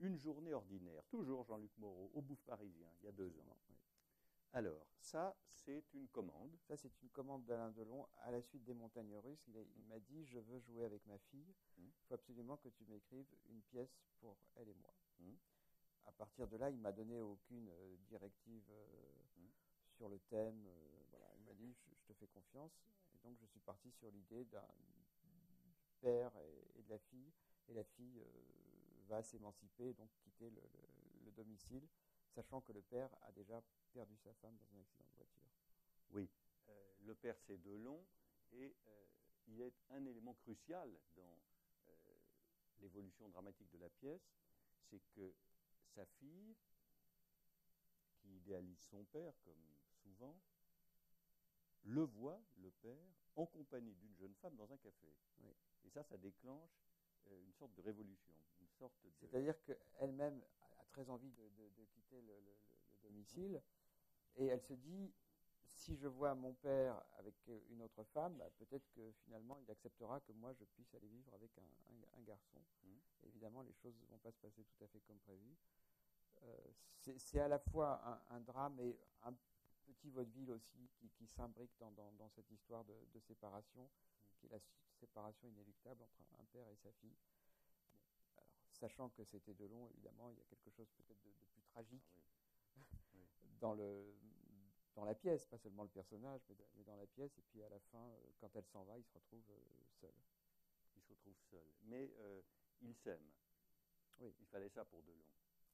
Une journée ordinaire, toujours Jean-Luc Moreau, au Bouffe Parisien, il y a 2 ans. Oui. Alors, ça, c'est une commande. Ça, c'est une commande d'Alain Delon à la suite des Montagnes Russes. Il m'a dit, je veux jouer avec ma fille. Il faut absolument que tu m'écrives une pièce pour elle et moi. À partir de là, il m'a donné aucune directive sur le thème. Voilà. Il m'a dit, je te fais confiance. Et donc, je suis parti sur l'idée du père et de la fille. Et la fille va s'émanciper, donc quitter le domicile, sachant que le père a déjà perdu sa femme dans un accident de voiture. Oui, le père c'est Delon, et il est un élément crucial dans l'évolution dramatique de la pièce, c'est que sa fille, qui idéalise son père, comme souvent, le voit, le père, en compagnie d'une jeune femme dans un café. Oui. Et ça déclenche une sorte de révolution. C'est-à-dire qu'elle-même a très envie de quitter le domicile, et elle se dit, si je vois mon père avec une autre femme, peut-être que finalement il acceptera que moi je puisse aller vivre avec un garçon. Évidemment, les choses ne vont pas se passer tout à fait comme prévu. C'est à la fois un drame et un petit vaudeville aussi qui s'imbrique dans cette histoire de séparation, qui est la séparation inéluctable entre un père et sa fille. Bon, alors, sachant que c'était Delon, évidemment, il y a quelque chose peut-être de plus tragique dans la pièce, pas seulement le personnage, mais dans la pièce. Et puis à la fin, quand elle s'en va, il se retrouve seul. Il se retrouve seul. Mais il s'aime. Oui. Il fallait ça pour Delon.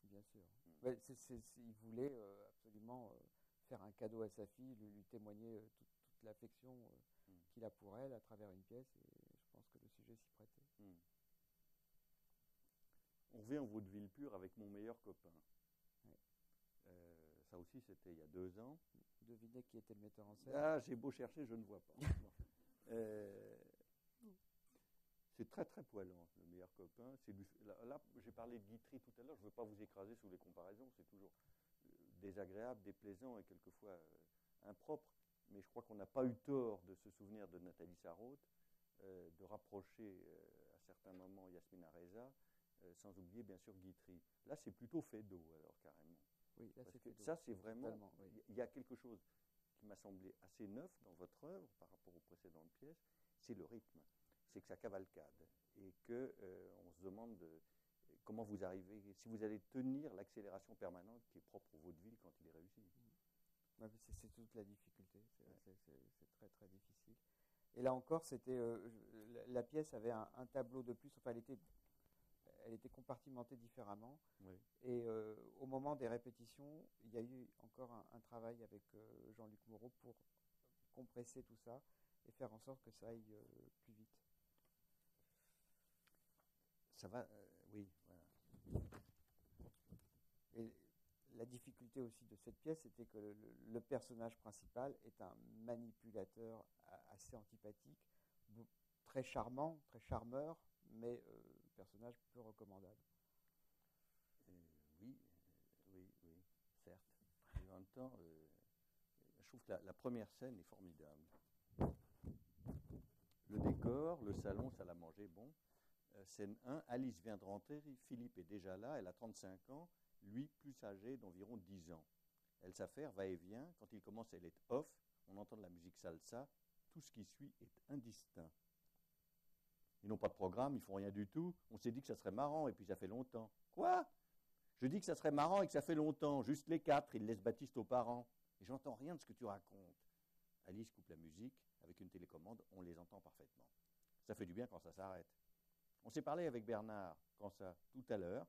Bien sûr. Mais il voulait absolument faire un cadeau à sa fille, lui témoigner toute l'affection qu'il a pour elle à travers une pièce, et je pense que le sujet s'y prêtait. On revient au vaudeville pur avec Mon meilleur copain. Oui. Ça aussi, c'était il y a 2 ans. Devinez qui était le metteur en scène. Ah, j'ai beau chercher, je ne vois pas. C'est très très poilant, Le meilleur copain. Là, j'ai parlé de Guitry tout à l'heure, je ne veux pas vous écraser sous les comparaisons, c'est toujours désagréable, déplaisant et quelquefois impropre, mais je crois qu'on n'a pas eu tort de se souvenir de Nathalie Sarraute, de rapprocher à certains moments Yasmina Reza, sans oublier bien sûr Guitry. Là, c'est plutôt Feydeau, alors carrément. Oui, là, parce que Feydeau. ça, c'est vraiment... Oui. Il y a quelque chose qui m'a semblé assez neuf dans votre œuvre par rapport aux précédentes pièces, c'est le rythme. C'est que ça cavalcade et qu'on se demande comment vous arrivez, si vous allez tenir l'accélération permanente qui est propre au vaudeville quand il est réussi. C'est toute la difficulté, c'est très très difficile. Et là encore, la pièce avait un tableau de plus, enfin elle était compartimentée différemment. Oui. Et au moment des répétitions, il y a eu encore un travail avec Jean-Luc Moreau pour compresser tout ça et faire en sorte que ça aille plus vite. Ça va, oui. Voilà. Et la difficulté aussi de cette pièce, c'était que le personnage principal est un manipulateur assez antipathique, très charmant, très charmeur, mais personnage peu recommandable. Oui, certes. Et en même temps, je trouve que la première scène est formidable. Le décor, le salon, salle à manger, bon. Scène 1, Alice vient de rentrer, Philippe est déjà là, elle a 35 ans, lui plus âgé d'environ 10 ans. Elle s'affaire, va et vient, quand il commence, elle est off, on entend de la musique salsa, tout ce qui suit est indistinct. Ils n'ont pas de programme, ils font rien du tout, on s'est dit que ça serait marrant, et puis ça fait longtemps. Quoi ? Je dis que ça serait marrant et que ça fait longtemps, juste les 4, ils laissent Baptiste aux parents. Et j'entends rien de ce que tu racontes. Alice coupe la musique, avec une télécommande, on les entend parfaitement. Ça fait du bien quand ça s'arrête. On s'est parlé avec Bernard, quand ça, tout à l'heure.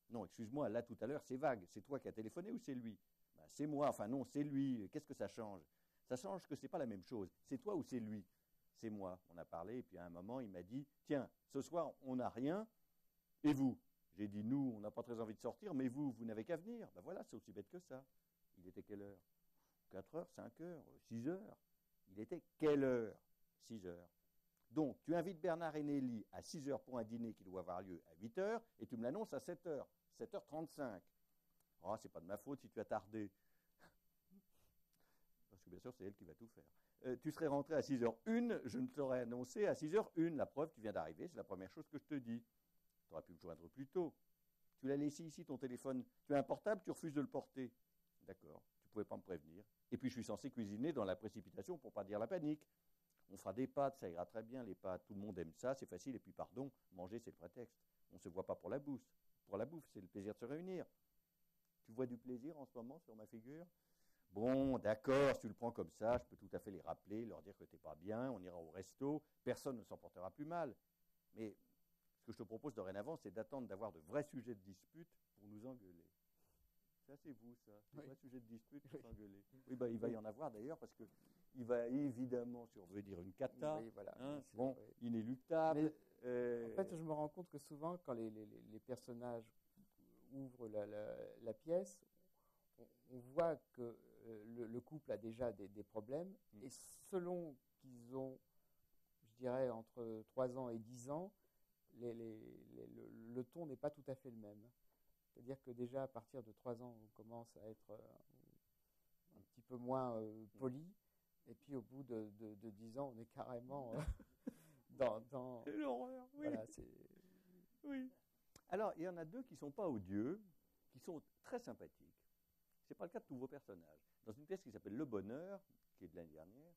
Non, excuse-moi, là tout à l'heure, c'est vague. C'est toi qui as téléphoné ou c'est lui ? Ben, c'est moi, enfin non, c'est lui. Qu'est-ce que ça change ? Ça change que ce n'est pas la même chose. C'est toi ou c'est lui ? C'est moi. On a parlé, et puis à un moment, il m'a dit, tiens, ce soir, on n'a rien, et vous ? J'ai dit, nous, on n'a pas très envie de sortir, mais vous n'avez qu'à venir. Ben voilà, c'est aussi bête que ça. Il était quelle heure ? 4 heures, 5 heures, 6 heures. Il était quelle heure ? 6 heures. Donc, tu invites Bernard et Nelly à 6 heures pour un dîner qui doit avoir lieu à 8 heures, et tu me l'annonces à 7 heures, 7h35. Oh, c'est pas de ma faute si tu as tardé. Parce que bien sûr, c'est elle qui va tout faire. Tu serais rentré à 6h01, je ne t'aurais annoncé à 6h01. La preuve, tu viens d'arriver, c'est la première chose que je te dis. Tu aurais pu me joindre plus tôt. Tu l'as laissé ici, ton téléphone. Tu as un portable, tu refuses de le porter. D'accord, tu ne pouvais pas me prévenir. Et puis je suis censé cuisiner dans la précipitation pour ne pas dire la panique. On fera des pâtes, ça ira très bien, les pâtes, tout le monde aime ça, c'est facile. Et puis pardon, manger c'est le prétexte. On ne se voit pas pour la bouffe. Pour la bouffe, c'est le plaisir de se réunir. Tu vois du plaisir en ce moment sur ma figure? Bon, d'accord, si tu le prends comme ça, je peux tout à fait les rappeler, leur dire que tu n'es pas bien, on ira au resto, personne ne s'en portera plus mal. Mais ce que je te propose dorénavant, c'est d'attendre d'avoir de vrais sujets de dispute pour nous engueuler. Ça, c'est vous, ça. Des vrais sujets de dispute pour s'engueuler. Oui, bah, il va y en avoir d'ailleurs, parce qu'il va évidemment survenir une cata, oui, voilà, bon, inéluctable. En fait, je me rends compte que souvent, quand les personnages ouvrent la pièce, on voit que le couple a déjà des problèmes, et selon qu'ils ont, je dirais, entre 3 ans et 10 ans, le ton n'est pas tout à fait le même. C'est-à-dire que déjà, à partir de 3 ans, on commence à être un petit peu moins poli, et puis au bout de 10 ans, on est carrément dans... C'est l'horreur, oui. Voilà, oui. Alors, il y en a 2 qui ne sont pas odieux, qui sont très sympathiques. Ce n'est pas le cas de tous vos personnages. Dans une pièce qui s'appelle Le Bonheur, qui est de l'année dernière,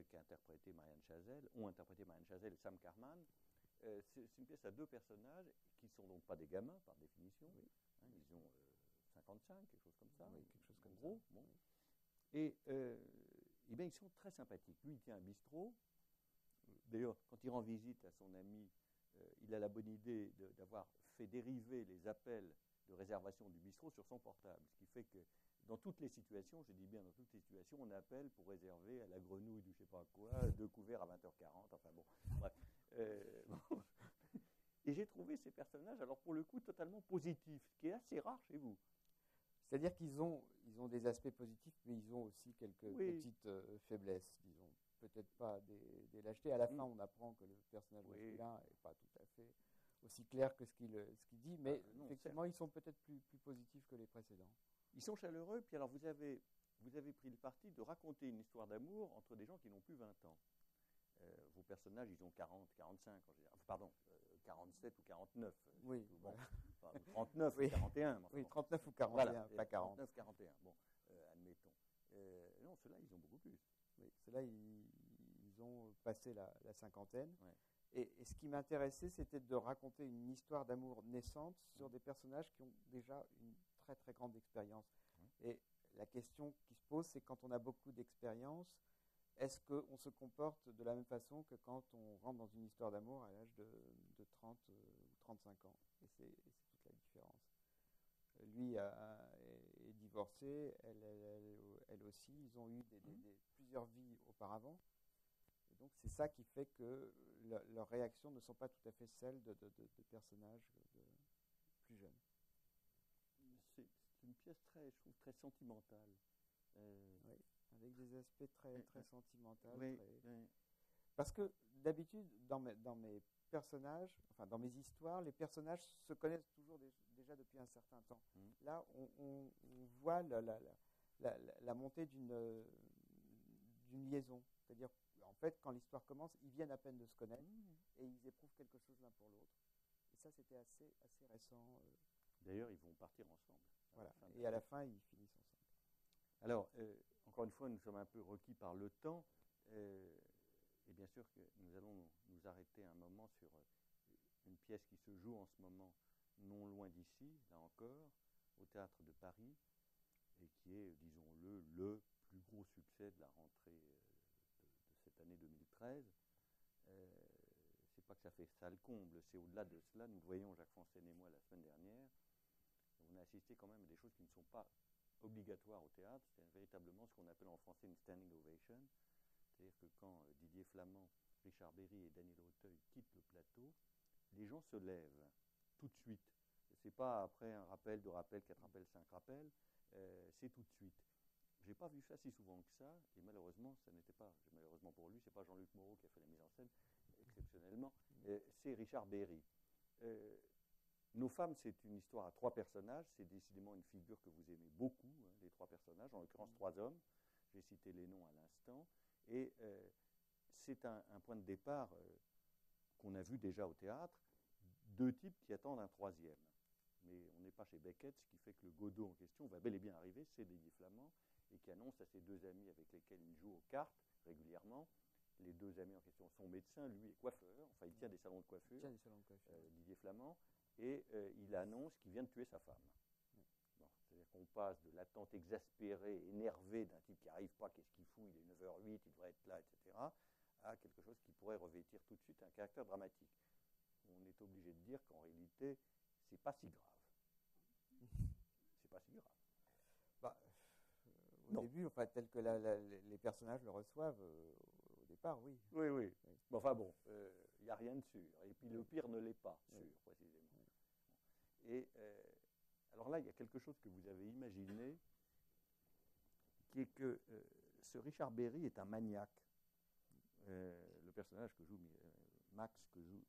qui a interprété Marianne Chazelle, ont interprété Marianne Chazelle et Sam Carman, c'est une pièce à 2 personnages qui ne sont donc pas des gamins, par définition. Oui. Hein, ils ont 55, quelque chose comme ça. Oui, quelque chose comme gros, ça. Bon. Et bien, ils sont très sympathiques. Lui, il tient un bistrot. D'ailleurs, quand il rend visite à son ami, il a la bonne idée d'avoir fait dériver les appels de réservation du bistrot sur son portable. Ce qui fait que dans toutes les situations, je dis bien dans toutes les situations, on appelle pour réserver à la grenouille du je ne sais pas quoi, 2 couverts à 20h40, enfin bon, bref. Bon. Et j'ai trouvé ces personnages, alors pour le coup, totalement positifs, ce qui est assez rare chez vous. C'est-à-dire qu'ils ont des aspects positifs, mais ils ont aussi quelques petites faiblesses, disons. Peut-être pas des lâchetés. À la fin, on apprend que le personnage masculin n'est pas tout à fait aussi clair que ce qu'il dit, mais non, effectivement, ils sont peut-être plus positifs que les précédents. Ils sont chaleureux, puis alors vous avez pris le parti de raconter une histoire d'amour entre des gens qui n'ont plus 20 ans. Vos personnages, ils ont 40, 45, pardon, 47 ou 49. Oui. Bon, enfin, 39 ou 41. Oui, 39 ou 41, voilà, pas 40. 39, 41, bon, admettons. Non, ceux-là, ils ont beaucoup plus. Oui, ceux-là, ils ont passé la cinquantaine. Ouais. Et ce qui m'intéressait, c'était de raconter une histoire d'amour naissante sur des personnages qui ont déjà une très très grande expérience. Et la question qui se pose, c'est quand on a beaucoup d'expérience, est-ce qu'on se comporte de la même façon que quand on rentre dans une histoire d'amour à l'âge de 30 ou 35 ans? Et c'est toute la différence. Lui est divorcé, elle aussi. Ils ont eu plusieurs vies auparavant. Et donc c'est ça qui fait que leurs réactions ne sont pas tout à fait celles de personnages plus jeunes. C'est une pièce je trouve, très sentimentale. Oui, avec des aspects très sentimentaux. Oui. Parce que d'habitude, dans mes personnages, enfin dans mes histoires, les personnages se connaissent toujours déjà depuis un certain temps. Là, on voit la montée d'une liaison. C'est-à-dire, en fait, quand l'histoire commence, ils viennent à peine de se connaître et ils éprouvent quelque chose l'un pour l'autre. Et ça, c'était assez récent. D'ailleurs, ils vont partir ensemble. Voilà. Et à la fin, ils finissent ensemble. Alors, encore une fois, nous sommes un peu requis par le temps. Et bien sûr que nous allons nous arrêter un moment sur une pièce qui se joue en ce moment non loin d'ici, là encore, au Théâtre de Paris, et qui est, disons-le, le plus gros succès de la rentrée de cette année 2013. C'est pas que ça fait ça le comble, c'est au-delà de cela. Nous le voyons, Jacques Fontaine et moi, la semaine dernière. On a assisté quand même à des choses qui ne sont pas obligatoires au théâtre. C'est véritablement ce qu'on appelle en français une standing ovation. C'est-à-dire que quand Didier Flamand, Richard Berry et Daniel Auteuil quittent le plateau, les gens se lèvent tout de suite. Ce n'est pas après un rappel, 2 rappels, 4 rappels, 5 rappels, c'est tout de suite. Je n'ai pas vu ça si souvent que ça, et malheureusement, ça n'était pas, malheureusement pour lui, ce n'est pas Jean-Luc Moreau qui a fait la mise en scène, exceptionnellement, c'est Richard Berry. Nos femmes, c'est une histoire à 3 personnages, c'est décidément une figure que vous aimez beaucoup, hein, les 3 personnages, en l'occurrence 3 hommes, j'ai cité les noms à l'instant, et c'est un point de départ qu'on a vu déjà au théâtre, 2 types qui attendent un 3e. pas chez Beckett, ce qui fait que le Godot en question va bel et bien arriver, c'est Didier Flamand, et qui annonce à ses deux amis avec lesquels il joue aux cartes régulièrement. Les deux amis en question sont médecins, lui est coiffeur, enfin il tient des salons de coiffure, Didier Flamand, et il annonce qu'il vient de tuer sa femme. Bon, c'est-à-dire qu'on passe de l'attente exaspérée, énervée d'un type qui n'arrive pas, qu'est-ce qu'il fout, il est 9h08, il devrait être là, etc., à quelque chose qui pourrait revêtir tout de suite un caractère dramatique. On est obligé de dire qu'en réalité, c'est pas si grave. C'est pas si grave. Bah, au début, enfin, tel que les personnages le reçoivent, au départ, oui. Oui. Mais enfin bon, il n'y a rien de sûr. Et puis le pire ne l'est pas sûr, précisément. Et alors là, il y a quelque chose que vous avez imaginé, qui est que ce Richard Berry est un maniaque. Le personnage que joue Max, que joue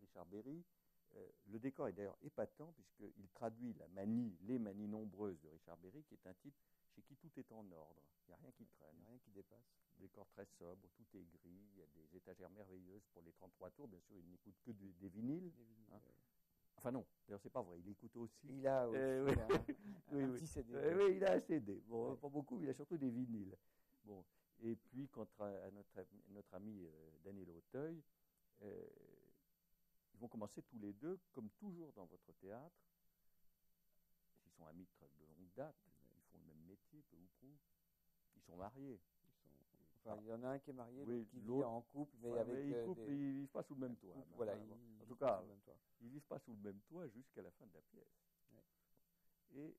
Richard Berry, le décor est d'ailleurs épatant puisqu'il traduit les manies nombreuses de Richard Berry, qui est un type chez qui tout est en ordre. Il n'y a rien qui traîne. Il n'y a rien qui dépasse. Décor très sobre, tout est gris, il y a des étagères merveilleuses pour les 33 tours. Bien sûr, il n'écoute que des vinyles. Hein. Enfin non, d'ailleurs c'est pas vrai, il écoute aussi. Il a aussi un petit CD. Oui, il a un CD. Bon, pas beaucoup, il a surtout des vinyles. Bon. Et puis, quant à notre ami Daniel Auteuil, ils vont commencer tous les deux, comme toujours dans votre théâtre. Ils sont amis de longue date, ils font le même métier, peu ou prou. Ils sont mariés. Enfin, il y en a un qui est marié, l'autre qui vit en couple, mais avec ils ne vivent pas sous le même toit. Voilà, en tout cas, ils ne vivent pas sous le même toit jusqu'à la fin de la pièce. Ouais. Et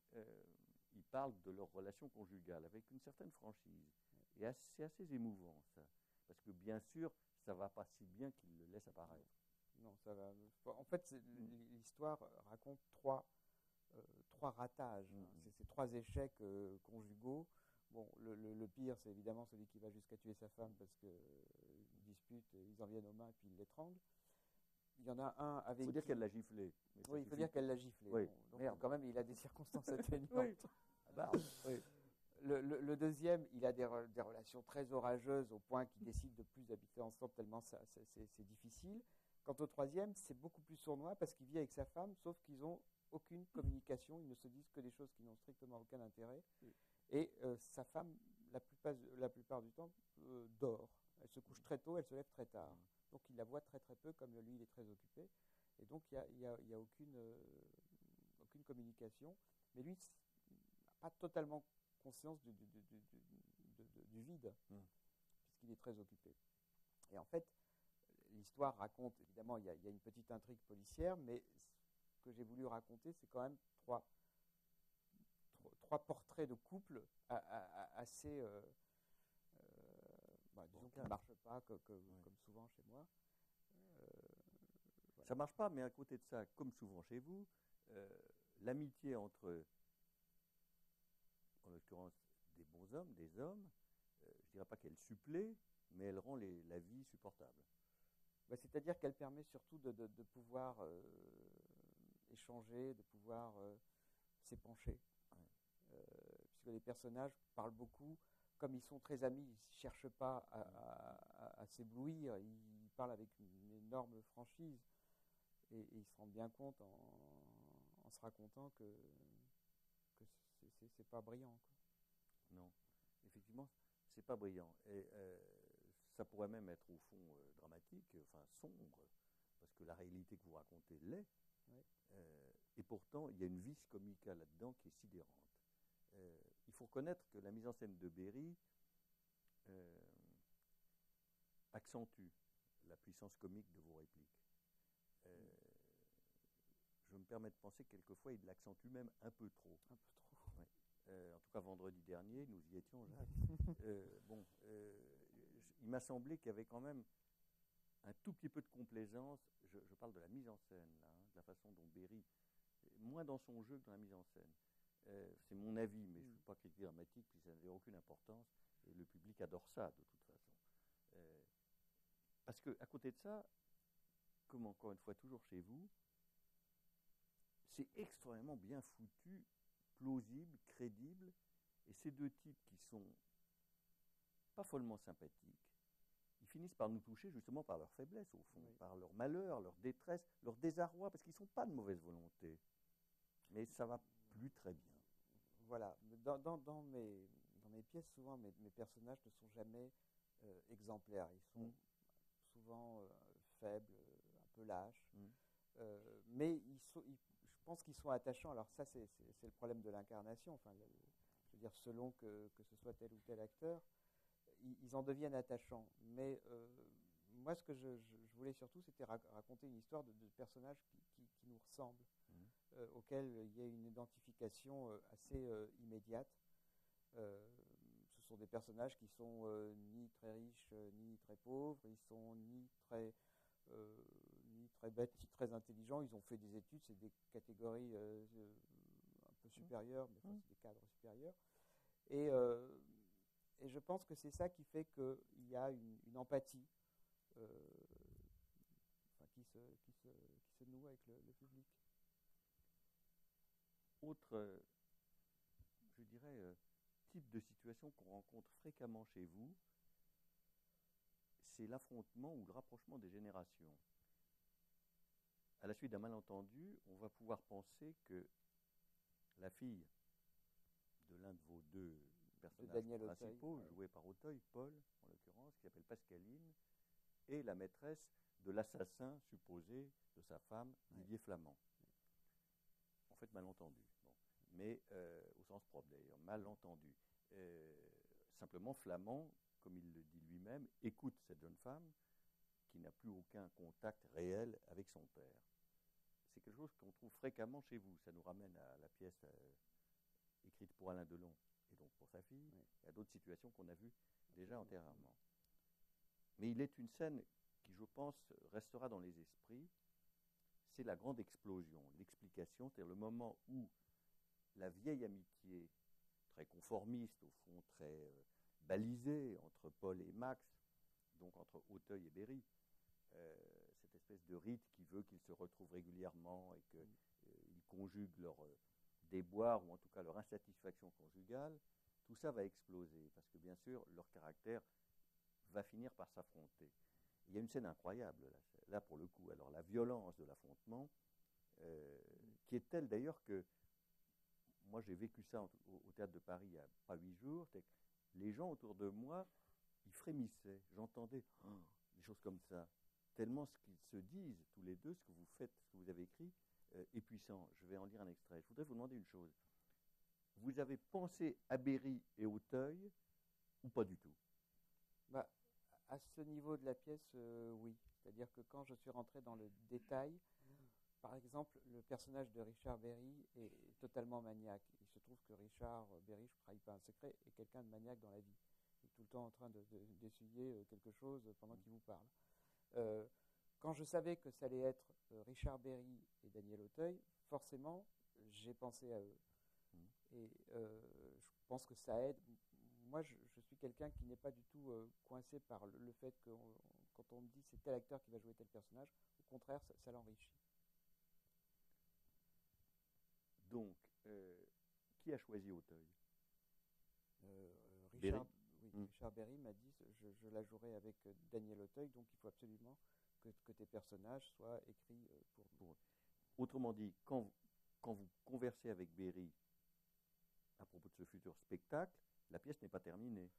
ils parlent de leur relation conjugale avec une certaine franchise. Et c'est assez émouvant, ça. Parce que bien sûr, ça ne va pas si bien qu'ils le laissent apparaître. Non, ça va. En fait, l'histoire raconte trois ratages. C'est ces trois échecs conjugaux. Bon, le pire, c'est évidemment celui qui va jusqu'à tuer sa femme parce qu'ils disputent, ils en viennent aux mains et puis ils l'étranglent. Il y en a un avec. Il faut dire qu'elle l'a giflé. Oui, il faut dire qu'elle l'a giflé. Oui. Bon, donc, quand même, il a des circonstances atténuantes. Oui. Oui. Le deuxième, il a des relations très orageuses au point qu'ils décident de plus habiter ensemble tellement c'est difficile. Quant au troisième, c'est beaucoup plus sournois parce qu'il vit avec sa femme, sauf qu'ils n'ont aucune communication, ils ne se disent que des choses qui n'ont strictement aucun intérêt. Oui. Et sa femme, la plupart du temps, dort. Elle se couche très tôt, elle se lève très tard. Donc il la voit très très peu, comme lui il est très occupé. Et donc il n'y a aucune communication. Mais lui n'a pas totalement conscience du vide, puisqu'il est très occupé. Et en fait, l'histoire raconte, évidemment, il y a une petite intrigue policière, mais ce que j'ai voulu raconter, c'est quand même trois portraits de couple assez, disons qui ne marchent pas comme souvent chez moi. Ça ne marche pas, mais à côté de ça, comme souvent chez vous, l'amitié entre, en l'occurrence, des bons hommes, des hommes, je ne dirais pas qu'elle supplée, mais elle rend la vie supportable. C'est-à-dire qu'elle permet surtout de pouvoir échanger, de pouvoir s'épancher. Puisque les personnages parlent beaucoup, comme ils sont très amis, ils ne cherchent pas à s'éblouir, ils parlent avec une énorme franchise et ils se rendent bien compte en se racontant que c'est pas brillant. Quoi. Non, effectivement, c'est pas brillant. Et ça pourrait même être au fond dramatique, enfin sombre, parce que la réalité que vous racontez l'est. Oui. Et pourtant, il y a une vis comica là-dedans qui est sidérante. Il faut reconnaître que la mise en scène de Berry accentue la puissance comique de vos répliques. Je me permets de penser que quelquefois il l'accentue même un peu trop. Un peu trop. Ouais. En tout cas, vendredi dernier, nous y étions, Jacques. Il m'a semblé qu'il y avait quand même un tout petit peu de complaisance. Je parle de la mise en scène, là, de la façon dont Berry, moins dans son jeu que dans la mise en scène. C'est mon avis, mais je ne suis pas critique dramatique, puis ça n'avait aucune importance. Et le public adore ça, de toute façon. Parce qu'à côté de ça, comme encore une fois, toujours chez vous, c'est extrêmement bien foutu, plausible, crédible. Et ces deux types qui sont pas follement sympathiques, ils finissent par nous toucher justement par leur faiblesse, au fond, par leur malheur, leur détresse, leur désarroi, parce qu'ils ne sont pas de mauvaise volonté. Mais ça va plus très bien. Voilà. Dans mes pièces, souvent, mes personnages ne sont jamais exemplaires. Ils sont souvent faibles, un peu lâches. Mais je pense qu'ils sont attachants. Alors ça, c'est le problème de l'incarnation. Enfin, je veux dire, selon que ce soit tel ou tel acteur, ils en deviennent attachants. Mais moi, ce que je voulais surtout, c'était raconter une histoire de personnages qui nous ressemblent, auxquels il y a une identification assez immédiate. Ce sont des personnages qui sont ni très riches, ni très pauvres. Ils sont ni très bêtes, ni très intelligents. Ils ont fait des études, c'est des catégories un peu supérieures, mais enfin, c'est des cadres supérieurs. Et je pense que c'est ça qui fait qu'il y a une empathie qui se noue avec le public. Autre, je dirais, type de situation qu'on rencontre fréquemment chez vous, c'est l'affrontement ou le rapprochement des générations. À la suite d'un malentendu, on va pouvoir penser que la fille de l'un de vos deux personnages principaux, joué par Auteuil, Paul en l'occurrence, qui s'appelle Pascaline, est la maîtresse de l'assassin supposé de sa femme, Didier Flamand. En fait, malentendu. Bon. Mais au sens propre d'ailleurs, malentendu. Simplement, Flamand, comme il le dit lui-même, écoute cette jeune femme qui n'a plus aucun contact réel avec son père. C'est quelque chose qu'on trouve fréquemment chez vous. Ça nous ramène à la pièce écrite pour Alain Delon et donc pour sa fille, et à d'autres situations qu'on a vues déjà antérieurement. Mais il est une scène qui, je pense, restera dans les esprits. C'est la grande explosion, l'explication, c'est-à-dire le moment où la vieille amitié, très conformiste, au fond très balisée, entre Paul et Max, donc entre Auteuil et Berry, cette espèce de rite qui veut qu'ils se retrouvent régulièrement et qu'ils conjuguent leur déboire, ou en tout cas leur insatisfaction conjugale, tout ça va exploser, parce que bien sûr, leur caractère va finir par s'affronter. Il y a une scène incroyable, là pour le coup. Alors la violence de l'affrontement, qui est telle d'ailleurs que, moi j'ai vécu ça au Théâtre de Paris il n'y a pas 8 jours, c'est que les gens autour de moi, ils frémissaient. J'entendais des choses comme ça. Tellement ce qu'ils se disent tous les deux, ce que vous faites, ce que vous avez écrit, est puissant. Je vais en lire un extrait. Je voudrais vous demander une chose. Vous avez pensé à Berry et Auteuil ou pas du tout? À ce niveau de la pièce, oui. C'est-à-dire que quand je suis rentré dans le détail, par exemple, le personnage de Richard Berry est totalement maniaque. Il se trouve que Richard Berry, je ne trahis pas un secret, est quelqu'un de maniaque dans la vie. Il est tout le temps en train d'essuyer quelque chose pendant qu'il vous parle. Quand je savais que ça allait être Richard Berry et Daniel Auteuil, forcément, j'ai pensé à eux. Et je pense que ça aide. Moi, je suis quelqu'un qui n'est pas du tout coincé par le fait que quand on me dit c'est tel acteur qui va jouer tel personnage, au contraire, ça l'enrichit. Donc, qui a choisi Auteuil? Richard Berry m'a dit je la jouerai avec Daniel Auteuil, donc il faut absolument que tes personnages soient écrits pour nous. Autrement dit, quand vous conversez avec Berry à propos de ce futur spectacle, la pièce n'est pas terminée.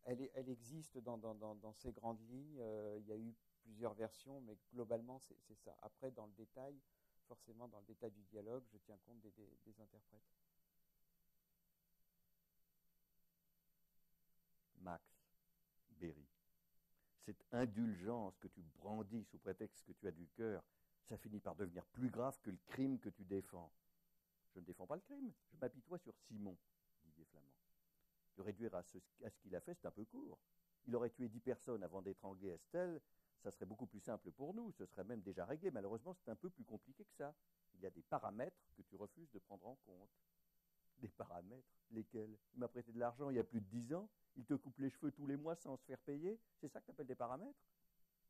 Elle existe dans ses grandes lignes. Il y a eu plusieurs versions, mais globalement, c'est ça. Après, dans le détail, forcément, dans le détail du dialogue, je tiens compte des interprètes. Max, Berry, cette indulgence que tu brandis sous prétexte que tu as du cœur, ça finit par devenir plus grave que le crime que tu défends. Je ne défends pas le crime, je m'apitoie sur Simon, Didier Flamand. Le réduire à ce qu'il a fait, c'est un peu court. Il aurait tué 10 personnes avant d'étrangler Estelle, ça serait beaucoup plus simple pour nous, ce serait même déjà réglé. Malheureusement, c'est un peu plus compliqué que ça. Il y a des paramètres que tu refuses de prendre en compte. Des paramètres? Lesquels? Il m'a prêté de l'argent il y a plus de 10 ans, il te coupe les cheveux tous les mois sans se faire payer, c'est ça que tu appelles des paramètres?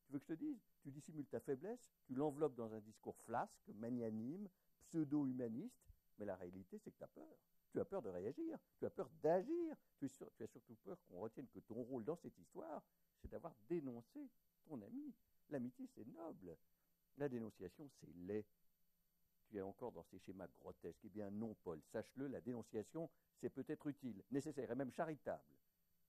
Tu veux que je te dise? Tu dissimules ta faiblesse, tu l'enveloppes dans un discours flasque, magnanime, pseudo-humaniste, mais la réalité, c'est que tu as peur. Tu as peur de réagir, tu as peur d'agir, tu as surtout peur qu'on retienne que ton rôle dans cette histoire, c'est d'avoir dénoncé ton ami. L'amitié, c'est noble. La dénonciation, c'est laid. tu es encore dans ces schémas grotesques. Eh bien non, Paul, sache-le, la dénonciation, c'est peut-être utile, nécessaire et même charitable.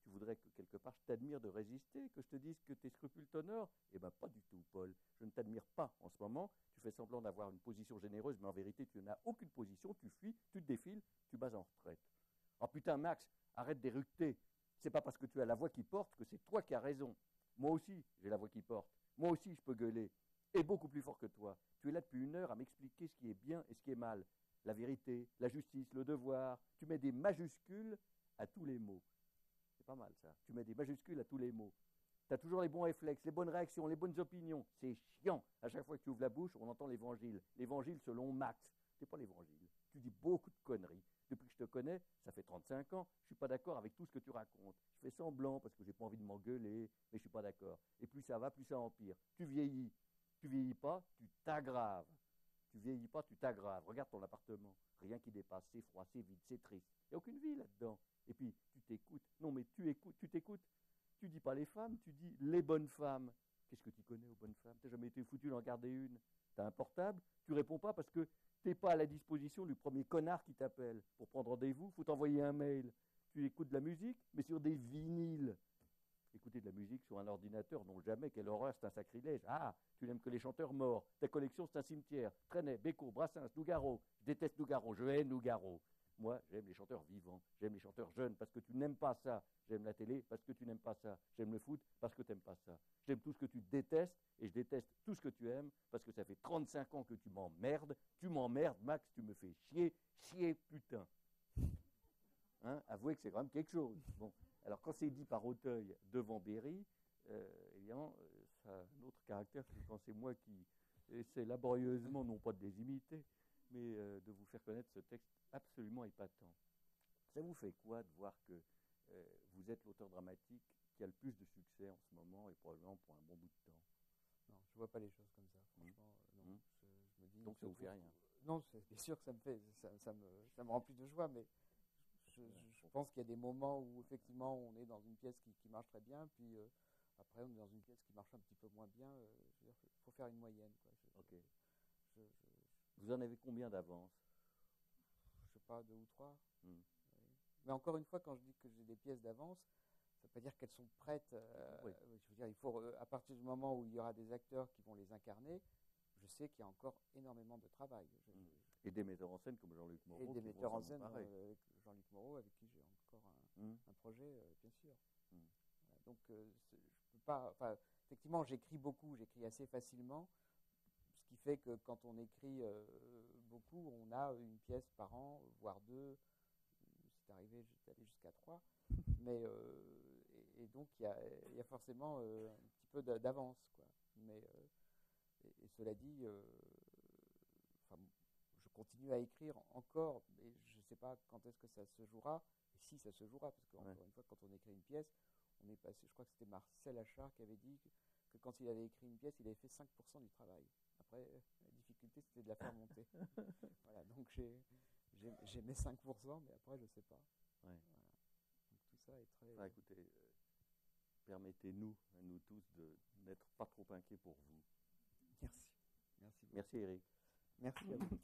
Tu voudrais que quelque part je t'admire de résister, que je te dise que tes scrupules t'honorent? Eh bien pas du tout, Paul. Je ne t'admire pas en ce moment. Tu fais semblant d'avoir une position généreuse, mais en vérité, tu n'as aucune position. Tu fuis, tu te défiles, tu bats en retraite. Oh putain, Max, arrête d'éructer. C'est pas parce que tu as la voix qui porte que c'est toi qui as raison. Moi aussi, j'ai la voix qui porte. Moi aussi, je peux gueuler. Et beaucoup plus fort que toi. Tu es là depuis 1 heure à m'expliquer ce qui est bien et ce qui est mal. La vérité, la justice, le devoir. Tu mets des majuscules à tous les mots. C'est pas mal ça. Tu mets des majuscules à tous les mots. Tu as toujours les bons réflexes, les bonnes réactions, les bonnes opinions. C'est chiant. À chaque fois que tu ouvres la bouche, on entend l'évangile. L'évangile selon Max. C'est pas l'évangile. Tu dis beaucoup de conneries. Depuis que je te connais, ça fait 35 ans, je ne suis pas d'accord avec tout ce que tu racontes. Je fais semblant parce que j'ai pas envie de m'engueuler, mais je ne suis pas d'accord. Et plus ça va, plus ça empire. Tu vieillis. Tu vieillis pas, tu t'aggraves. Tu vieillis pas, tu t'aggraves. Regarde ton appartement. Rien qui dépasse, c'est froid, c'est vide, c'est triste. Il n'y a aucune vie là-dedans. Et puis, tu t'écoutes. Non, mais tu t'écoutes. Tu dis pas les femmes, tu dis les bonnes femmes. Qu'est-ce que tu connais aux bonnes femmes? Tu n'as jamais été foutu d'en garder une. Tu as un portable, tu réponds pas parce que tu n'es pas à la disposition du premier connard qui t'appelle. Pour prendre rendez-vous, il faut t'envoyer un mail. Tu écoutes de la musique, mais sur des vinyles. Écouter de la musique sur un ordinateur, non jamais, quelle horreur, c'est un sacrilège. Ah, tu n'aimes que les chanteurs morts. Ta collection, c'est un cimetière. Trenet, Bécaud, Brassens, Nougaro. Je déteste Nougaro, je hais Nougaro. Moi, j'aime les chanteurs vivants, j'aime les chanteurs jeunes parce que tu n'aimes pas ça. J'aime la télé parce que tu n'aimes pas ça. J'aime le foot parce que tu n'aimes pas ça. J'aime tout ce que tu détestes et je déteste tout ce que tu aimes parce que ça fait 35 ans que tu m'emmerdes. Tu m'emmerdes, Max, tu me fais chier, chier, putain. Hein, avouez que c'est quand même quelque chose. Bon, alors quand c'est dit par Auteuil devant Berry, évidemment, ça a un autre caractère que quand c'est moi qui essaie laborieusement, non pas de les imiter, mais de vous faire connaître ce texte absolument épatant. Ça vous fait quoi de voir que vous êtes l'auteur dramatique qui a le plus de succès en ce moment et probablement pour un bon bout de temps? Non, je vois pas les choses comme ça. Franchement, non. Je me dis, donc ça vous fait rien? Non, bien sûr que ça me remplit de joie, mais je pense qu'il y a des moments où effectivement on est dans une pièce qui marche très bien, puis après on est dans une pièce qui marche un petit peu moins bien. Il faut faire une moyenne, quoi. Ok. Vous en avez combien d'avance? Je sais pas, 2 ou 3. Oui. Mais encore une fois, quand je dis que j'ai des pièces d'avance, ça ne veut pas dire qu'elles sont prêtes. Oui. Je veux dire, il faut, à partir du moment où il y aura des acteurs qui vont les incarner, je sais qu'il y a encore énormément de travail. Et des metteurs en scène comme Jean-Luc Moreau. Et des metteurs en scène avec Jean-Luc Moreau, avec qui j'ai encore un projet, bien sûr. Voilà, donc, je peux pas. Enfin, effectivement, j'écris beaucoup, j'écris assez facilement, ce qui fait que quand on écrit beaucoup, on a une pièce par an, voire 2. C'est arrivé d'aller jusqu'à 3. Mais et donc il y a forcément un petit peu d'avance, quoi. Mais et cela dit, je continue à écrire encore, mais je ne sais pas quand est-ce que ça se jouera, et si ça se jouera, parce qu'encore une fois, quand on écrit une pièce, on est passé, je crois que c'était Marcel Achard qui avait dit que quand il avait écrit une pièce, il avait fait 5% du travail. Après, la difficulté, c'était de la faire monter. Voilà, donc j'ai mes 5%, mais après, je ne sais pas. Ouais. Voilà. Donc tout ça est très... Enfin, écoutez, permettez-nous, à nous tous, de n'être pas trop inquiets pour vous. Merci. Merci beaucoup. Merci Eric. Merci à vous.